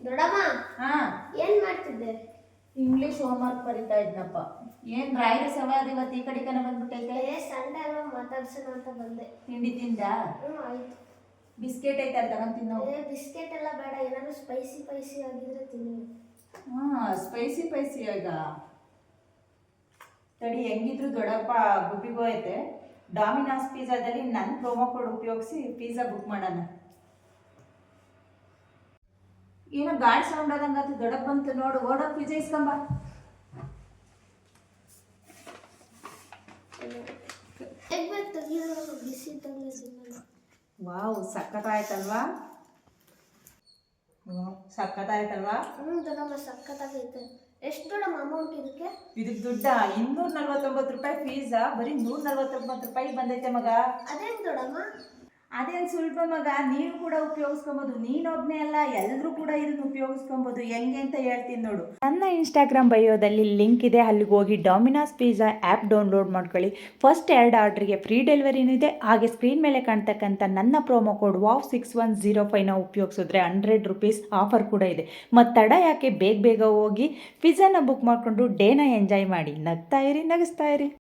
ದೊಡ್ಡಮ್ಮ ಹಾ ಏನ್ ಮಾಡ್ತಿದ್ದೆ? ಇಂಗ್ಲಿಷ್ ಹೋಮ್ವರ್ಕ್ ಬರೀತಾ ಇದ್ನಪ್ಪ. ಏನ್ ರಾಯರ ಸವಾದ ಇವತ್ತು ಈ ಕಡೆ ಕನ ಬಂದ್ಬಿಟ್ಟೈತೆ. ಸಂಡೆ ಅಲ್ವಾ ಮಾತಾಡ್ಸೋಣ ಅಂತ ಬಂದೆ. ತಿಂಡಿ ತಿಂದ? ಆಯ್ತು. ಬಿಸ್ಕೆಟ್ ಐತೆ ಅಲ್ಲಿ ತಗೊಂಡ್ ತಿನ್ನು. ಬಿಸ್ಕೆಟ್ ಎಲ್ಲ ಬೇಡ, ಏನಾದ್ರು ಸ್ಪೈಸಿ ಆಗಿದ್ರೆ ತಿನ್ನು. ಸ್ಪೈಸಿ ಆಗ ತಡಿ. ಹೆಂಗಿದ್ರು ದೊಡ್ಡಪ್ಪ ಗುಬ್ಬಿಗೂ ಐತೆ. ಡಾಮಿನಾಸ್ ಪಿಜ್ಜಾದಲ್ಲಿ ನನ್ನ ಪ್ರೊಮೋ ಕೋಡ್ ಉಪಯೋಗಿಸಿ ಪಿಜ್ಜಾ ಬುಕ್ ಮಾಡೋಣ. ಏನೋ ಗಾಡಿ ಸೌಂಡ್ ಆದಂಗಾತು. ದೊಡ್ಡಪ್ಪ ಬಂತು ನೋಡು, ಓಡೋಗಿ ಪಿಜ್ಜಾ ಇಸ್ಕೊಂಬ. ವಾವ್, ಸಕ್ಕತ್ತಾಯ್ತಲ್ವಾ? ಸಕ್ಕತ್ತಾಯ್ತಲ್ವಾ? ದೊಡ್ಡಮ್ಮ ಸಕ್ಕತ್ತಾಗೈತೆ. ಎಷ್ಟು ದೊಡ್ಡಮ್ಮ ಅಮೌಂಟ್ ಇದಕ್ಕೆ? ಇದಕ್ಕೆ ದುಡ್ಡ 249 ರೂಪಾಯಿ ಪಿಜ್ಜಾ ಬರೀ 149 ರೂಪಾಯಿ ಬಂದೈತೆ ಮಗ. ಅದೇನು ದೊಡ್ಡಮ್ಮ? ಅದೇನು ಸುಲಭ ಮಗ, ನೀವು ಕೂಡ ಉಪಯೋಗಿಸ್ಕೊಬೋದು. ನೀನೊಬ್ಬನೇ ಅಲ್ಲ, ಎಲ್ಲರೂ ಕೂಡ ಇದನ್ನು ಉಪಯೋಗಿಸ್ಕೊಬೋದು. ಹೆಂಗೆ ಅಂತ ಹೇಳ್ತೀನಿ ನೋಡು. ನನ್ನ ಇನ್ಸ್ಟಾಗ್ರಾಮ್ ಬಯೋದಲ್ಲಿ ಲಿಂಕ್ ಇದೆ, ಅಲ್ಲಿಗೆ ಹೋಗಿ ಡಾಮಿನಾಸ್ ಪಿಜ್ಜಾ ಆ್ಯಪ್ ಡೌನ್ಲೋಡ್ ಮಾಡ್ಕೊಳ್ಳಿ. ಫಸ್ಟ್ 2 ಆರ್ಡ್ರಿಗೆ ಫ್ರೀ ಡೆಲಿವರಿನೂ ಇದೆ. ಹಾಗೆ ಸ್ಕ್ರೀನ್ ಮೇಲೆ ಕಾಣ್ತಕ್ಕಂಥ ನನ್ನ ಪ್ರೋಮೋ ಕೋಡ್ WOW6105ನ ಉಪಯೋಗಿಸಿದ್ರೆ 100 ರೂಪೀಸ್ ಆಫರ್ ಕೂಡ ಇದೆ. ಮತ್ತು ತಡ ಯಾಕೆ, ಬೇಗ ಹೋಗಿ ಪಿಜ್ಜಾನ ಬುಕ್ ಮಾಡಿಕೊಂಡು ಡೇನ ಎಂಜಾಯ್ ಮಾಡಿ. ನಗ್ತಾ ಇರಿ, ನಗಿಸ್ತಾ ಇರಿ.